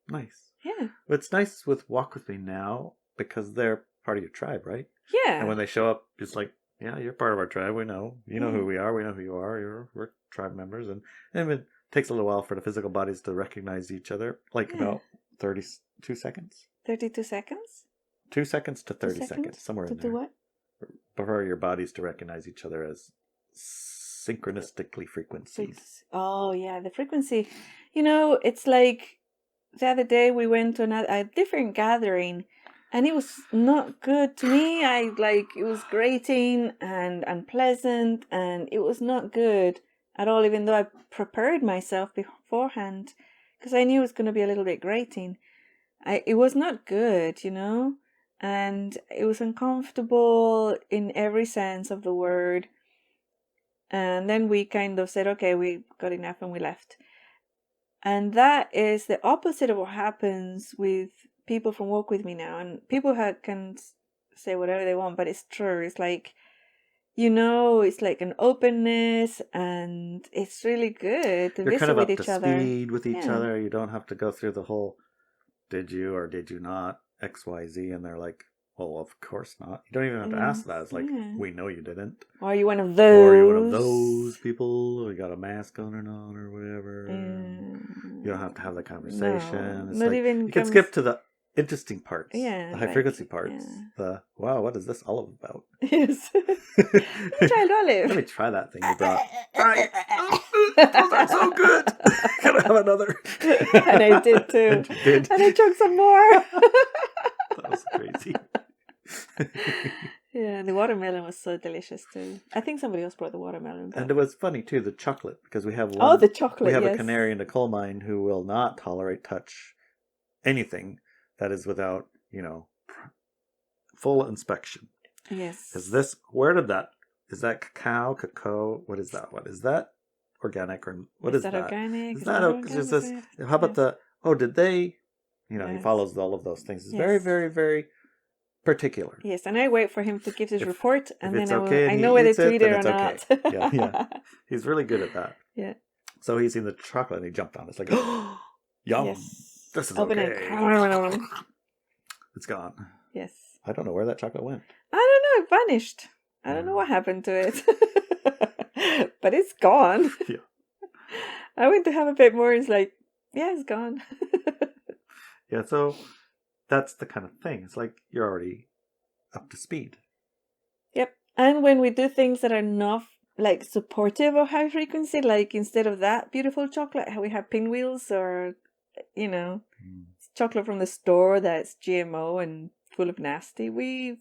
Nice. Yeah. It's nice with Walk With Me now because they're part of your tribe, right? Yeah. And when they show up, it's like, yeah, you're part of our tribe. We know. You know who we are. We know who you are. We're tribe members. And it takes a little while for the physical bodies to recognize each other, like about 32 seconds. 32 seconds? 2 seconds to 30 seconds, somewhere in there. To do what? For your bodies to recognize each other as synchronistically frequencies. Oh, yeah, the frequency. It's like the other day we went to a different gathering, and it was not good to me. It was grating and unpleasant, and it was not good at all, even though I prepared myself beforehand, because I knew it was going to be a little bit grating. It was not good, and it was uncomfortable in every sense of the word. And then we kind of said, okay, we got enough, and we left. And that is the opposite of what happens with people from Walk With Me now. And people can say whatever they want, but it's true. It's like, it's like an openness, and it's really good to visit with each other. You're kind of up to speed with each other. You don't have to go through the whole did you or did you not XYZ, and they're like, well, of course not. You don't even have to ask that. It's like, we know you didn't. Or are you one of those? Or are you one of those people? Or you got a mask on or not, or whatever. You don't have to have the conversation. No, it's not like, even you can skip to the interesting parts. Yeah. The high frequency parts. The, wow, what is this all about? Yes. Child olive. Let me try that thing you brought. Those are so good. Can I have another? And I did too. And you did. And I took some more. That was crazy. Yeah, the watermelon was so delicious too. I think somebody else brought the watermelon. And it was funny too, the chocolate, because we have one. Oh, the chocolate. We have a canary in the coal mine who will not tolerate touch anything that is without, full inspection. Yes. Is that cacao? What is that? What is that? Organic or what is that? Organic? Is that organic? How about did they? He follows all of those things. It's very, very, very particular. Yes, and I wait for him to give his report, and then I know whether to eat it or not. Yeah. He's really good at that. Yeah. So he's seen the chocolate and he jumped on it. It's like, oh, yum. Yes. This is Open okay. it. It's gone. Yes. I don't know where that chocolate went. I don't know. It vanished. I don't know what happened to it. But it's gone. Yeah. I went to have a bit more. It's like, yeah, it's gone. Yeah, so that's the kind of thing. It's like you're already up to speed. Yep. And when we do things that are not like supportive of high frequency, like instead of that beautiful chocolate, we have pinwheels or, chocolate from the store that's GMO and full of nasty.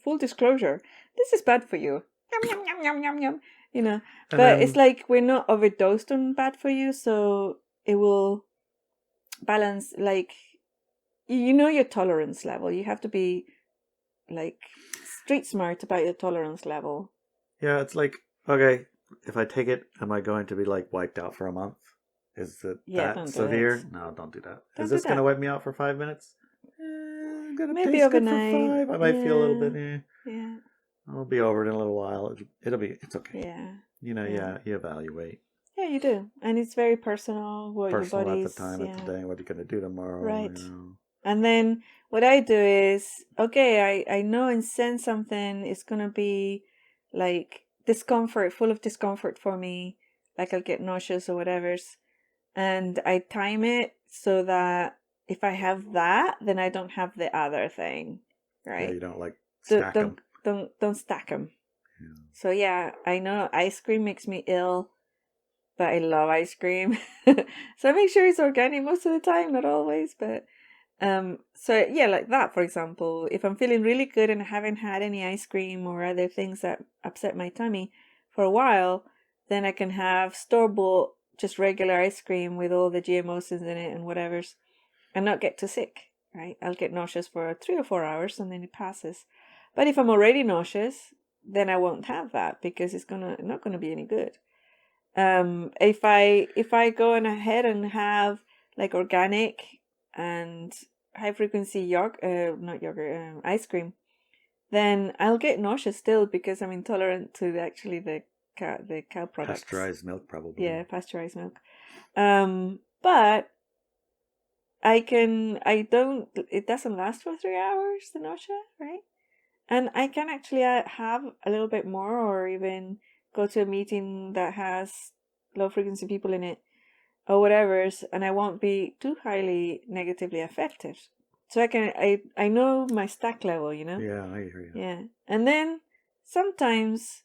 Full disclosure, this is bad for you. Yum, yum, yum, yum, yum, yum. But it's like we're not overdosed on bad for you, so it will balance, like, your tolerance level. You have to be like street smart about your tolerance level. Yeah, it's like, okay, if I take it, am I going to be like wiped out for a month? Is it that severe? No, don't do that. Is this going to wipe me out for 5 minutes? I'm gonna maybe taste overnight. Good for 5. I might feel a little bit. Yeah. I'll be over it in a little while. It's okay. Yeah. You evaluate. Yeah, you do, and it's very personal. Personal your body's at the time of the day. What you're going to do tomorrow? Right. And then what I do is, okay, I know and sense something is going to be like discomfort, full of discomfort for me. Like I'll get nauseous or whatever. And I time it so that if I have that, then I don't have the other thing. Right? Yeah, you don't stack them. Don't stack them. Yeah. So yeah, I know ice cream makes me ill, but I love ice cream. So I make sure it's organic most of the time, not always, but so yeah, like that, for example, if I'm feeling really good and I haven't had any ice cream or other things that upset my tummy for a while, then I can have store-bought, just regular ice cream with all the GMOs in it and whatever's, and not get too sick, right? I'll get nauseous for 3 or 4 hours and then it passes. But if I'm already nauseous, then I won't have that because it's not gonna be any good. If I go on ahead and have like organic and high frequency ice cream, then I'll get nauseous still because I'm intolerant to the cow products. Pasteurized milk, probably. Yeah, pasteurized milk. But it doesn't last for 3 hours, the nausea, right? And I can actually have a little bit more, or even go to a meeting that has low frequency people in it or whatever, and I won't be too highly negatively affected. So I know my stack level, you know? Yeah, I hear you. Yeah. And then sometimes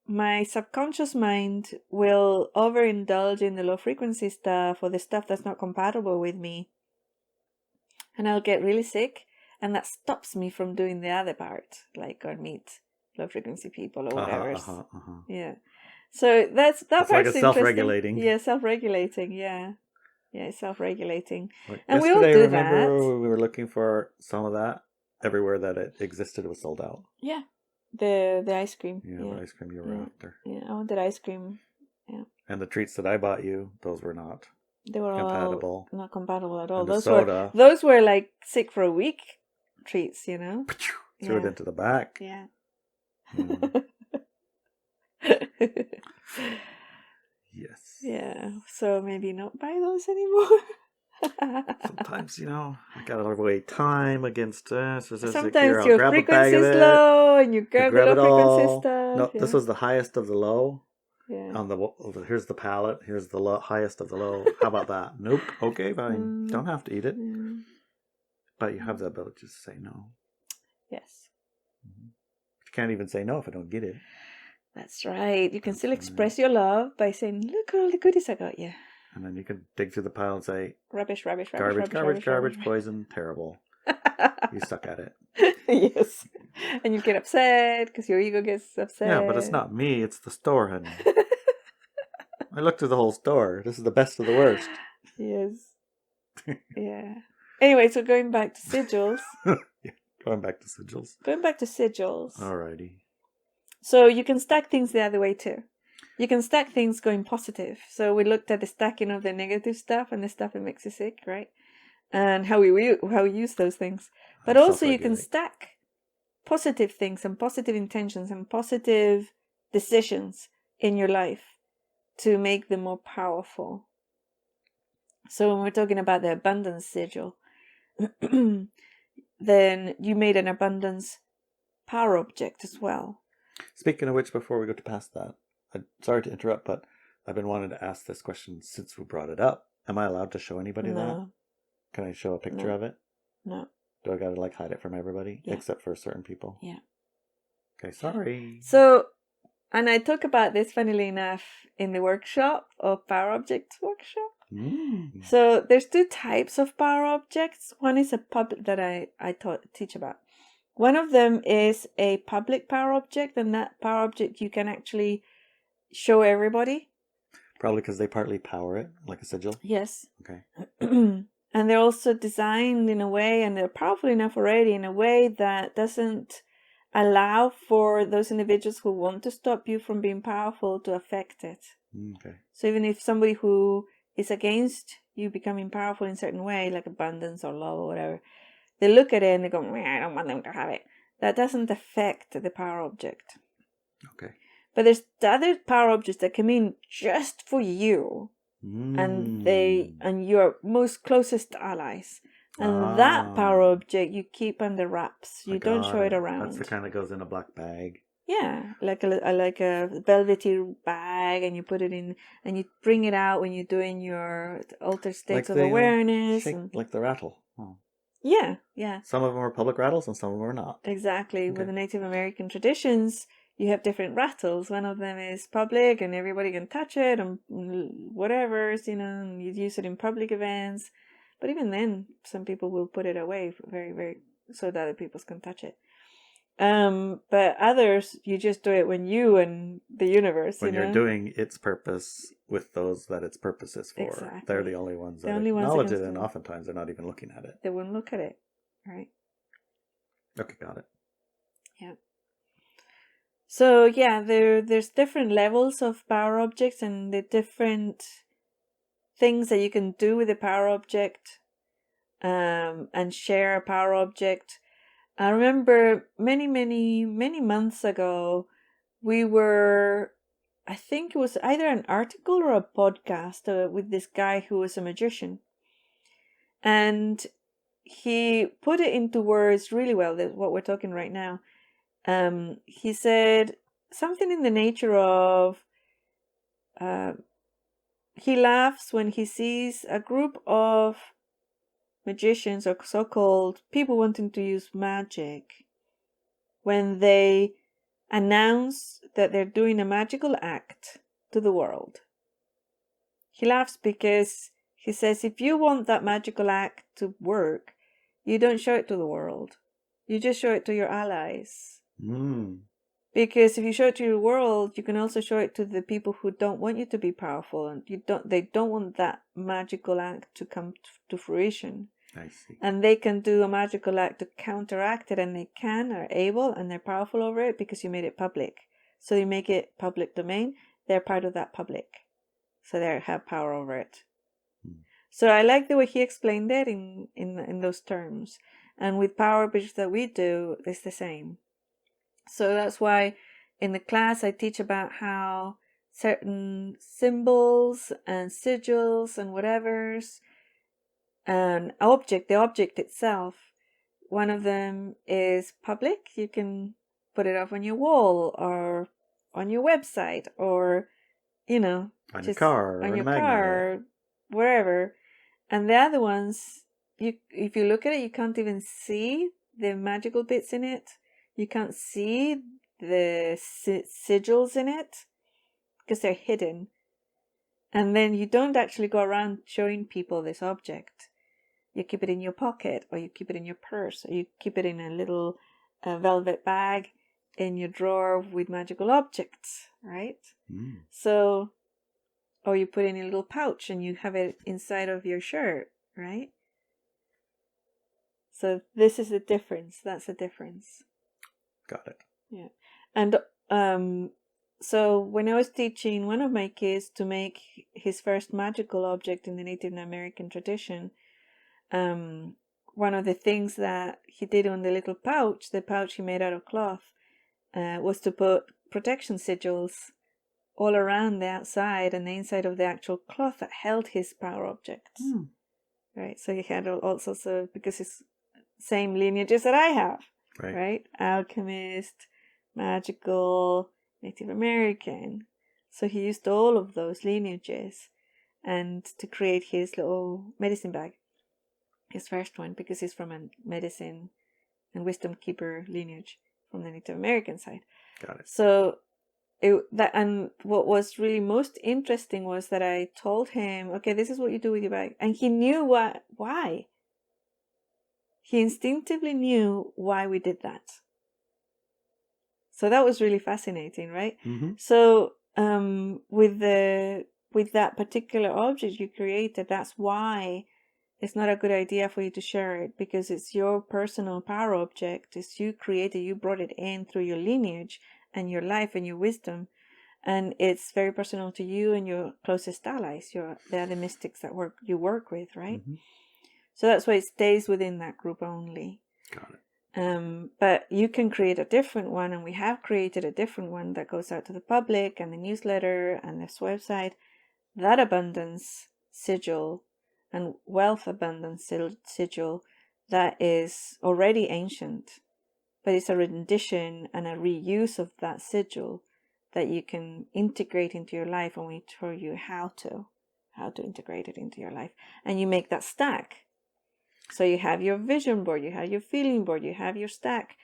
my subconscious mind will overindulge in the low frequency stuff or the stuff that's not compatible with me. And I'll get really sick, and that stops me from doing the other part, like go meet low frequency people or whatever. Yeah. So that part's like a self-regulating. Yeah, self-regulating. Yeah, it's self-regulating. Like and yesterday, we all do remember that. we were looking for some of that. Everywhere that it existed was sold out. Yeah, the ice cream. Yeah, the ice cream you were after. Yeah, I wanted ice cream. Yeah. And the treats that I bought you, those were not. They were compatible. All not compatible at all. And the soda. Those were like sick for a week treats, you know. Threw it into the back. Yeah. Yes. Yeah. So maybe not buy those anymore. Sometimes, I gotta weigh time against sometimes your frequency's low and you grab the low frequency stuff. No, this was the highest of the low. Yeah. Here's the palette. Here's the highest of the low. How about that? Nope. Okay, fine. Don't have to eat it. But you have the ability to say no. Yes. You can't even say no if I don't get it. That's right. You can still express your love by saying, "Look at all the goodies I got you." And then you can dig through the pile and say, "Rubbish, rubbish, garbage, poison, terrible." You stuck at it. Yes. And you get upset because your ego gets upset. Yeah, but it's not me. It's the store, honey. I looked through the whole store. This is the best of the worst. Yes. Yeah. Anyway, so going back to sigils. Going back to sigils. Alrighty. So you can stack things the other way too. You can stack things going positive. So we looked at the stacking of the negative stuff and the stuff that makes you sick, right? And how we use those things. But also you can stack positive things and positive intentions and positive decisions in your life to make them more powerful. So when we're talking about the abundance sigil, then you made an abundance power object as well. Speaking of which, before we go to past that, I'm sorry to interrupt, but I've been wanting to ask this question since we brought it up. Am I allowed to show anybody that? Can I show a picture of it? No. Do I gotta hide it from everybody? Yeah. Except for certain people? Yeah. Okay, sorry. So, and I talk about this, funnily enough, in the workshop of Power Objects workshop. So there's 2 types of power objects. One is a public that I teach about. One of them is a public power object, and that power object you can actually show everybody. Probably because they partly power it, like a sigil? Yes. Okay. And they're also designed in a way, and they're powerful enough already, in a way that doesn't allow for those individuals who want to stop you from being powerful to affect it. Okay. So even if somebody who is against you becoming powerful in a certain way, like abundance or love or whatever, they look at it and they go, I don't want them to have it. That doesn't affect the power object. Okay. But there's the other power objects that come in just for you and your most closest allies. And that power object you keep under wraps. You don't show it around. That's the kind that goes in a black bag. Yeah, like a velvety bag, and you put it in, and you bring it out when you're doing your altered states of awareness. Like the rattle. Oh. Yeah, yeah. Some of them are public rattles and some of them are not. Exactly. Okay. With the Native American traditions, you have different rattles. One of them is public and everybody can touch it and whatever, and you use it in public events. But even then, some people will put it away very, very so that other people can touch it. But others, you just do it when you and the universe, when you're doing its purpose with those that its purpose is for. Exactly. They're the only ones that acknowledge it, and oftentimes they're not even looking at it. They wouldn't look at it, right? Okay, got it. Yeah. So yeah, there's different levels of power objects and the different things that you can do with a power object, and share a power object. I remember many months ago, I think it was either an article or a podcast with this guy who was a magician. And he put it into words really well, what we're talking right now. He said something in the nature of, he laughs when he sees a group of magicians or so-called people wanting to use magic, when they announce that they're doing a magical act to the world. He laughs because he says, if you want that magical act to work, you don't show it to the world. You just show it to your allies. Because if you show it to your world, you can also show it to the people who don't want you to be powerful, and they don't want that magical act to come to fruition. I see. And they can do a magical act to counteract it, and they are able, and they're powerful over it because you made it public. So you make it public domain, they're part of that public. So they have power over it. So I like the way he explained it in those terms. And with Power Objects that we do, it's the same. So that's why in the class I teach about how certain symbols and sigils and whatevers, and the object itself, one of them is public. You can put it up on your wall or on your website, or on your car, on your car, wherever. And the other ones, if you look at it, you can't even see the magical bits in it. You can't see the sigils in it because they're hidden. And then you don't actually go around showing people this object. You keep it in your pocket, or you keep it in your purse, or you keep it in a little velvet bag in your drawer with magical objects, right? So, or you put it in a little pouch and you have it inside of your shirt, right? So this is the difference. That's the difference. Got it. Yeah. And so when I was teaching one of my kids to make his first magical object in the Native American tradition, one of the things that he did on the little pouch, the pouch he made out of cloth, was to put protection sigils all around the outside and the inside of the actual cloth that held his power objects. Right? So he had all sorts of, because it's same lineages that I have. Right? Alchemist, magical, Native American. So he used all of those lineages and to create his little medicine bag. His first one, because he's from a medicine and wisdom keeper lineage from the Native American side. Got it. So and what was really most interesting was that I told him, okay, this is what you do with your bag. And he knew why. He instinctively knew why we did that. So that was really fascinating, right? So with that particular object you created, that's why it's not a good idea for you to share it, because it's your personal power object. It's you created, you brought it in through your lineage and your life and your wisdom. And it's very personal to you and your closest allies, the other mystics that you work with, right? So that's why it stays within that group only. Got it. But you can create a different one, and we have created a different one that goes out to the public and the newsletter and this website. That abundance sigil and wealth abundance sigil, that is already ancient, but it's a rendition and a reuse of that sigil that you can integrate into your life, and we show you how to integrate it into your life. And you make that stack. So you have your vision board, you have your feeling board, you have your stack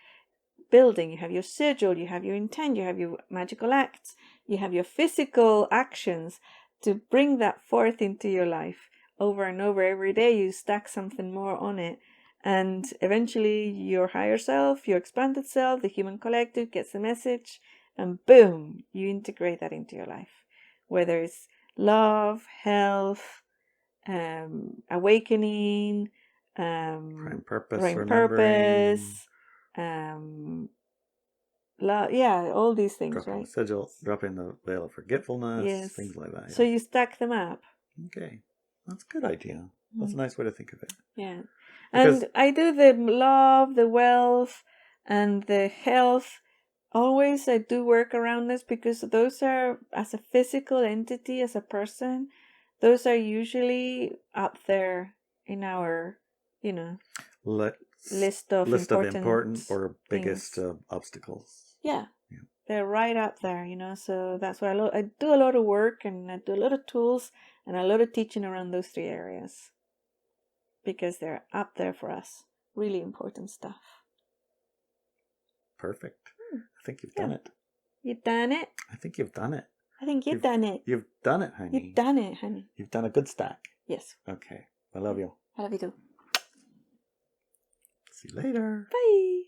building, you have your sigil, you have your intent, you have your magical acts, you have your physical actions to bring that forth into your life. Over and over, every day you stack something more on it. And eventually your higher self, your expanded self, the human collective gets the message, and boom, you integrate that into your life. Whether it's love, health, awakening, Prime purpose, all these things, dropping right? the sigil, dropping the veil of forgetfulness, things like that. So you stack them up. Okay, that's a good idea. That's a nice way to think of it. Yeah. Because, and I do the love, the wealth, and the health. Always I do work around this, because those are, as a physical entity, as a person, those are usually up there you know, list of important or biggest obstacles. Yeah. They're right up there, you know, so that's why I do a lot of work, and I do a lot of tools and a lot of teaching around those 3 areas, because they're up there for us. Really important stuff. Perfect. I think you've done it. You've done it? I think you've done it. I think you've done it. You've done it, honey. You've done it, honey. You've done a good stack. Yes. Okay. I love you. I love you too. See you later. Bye.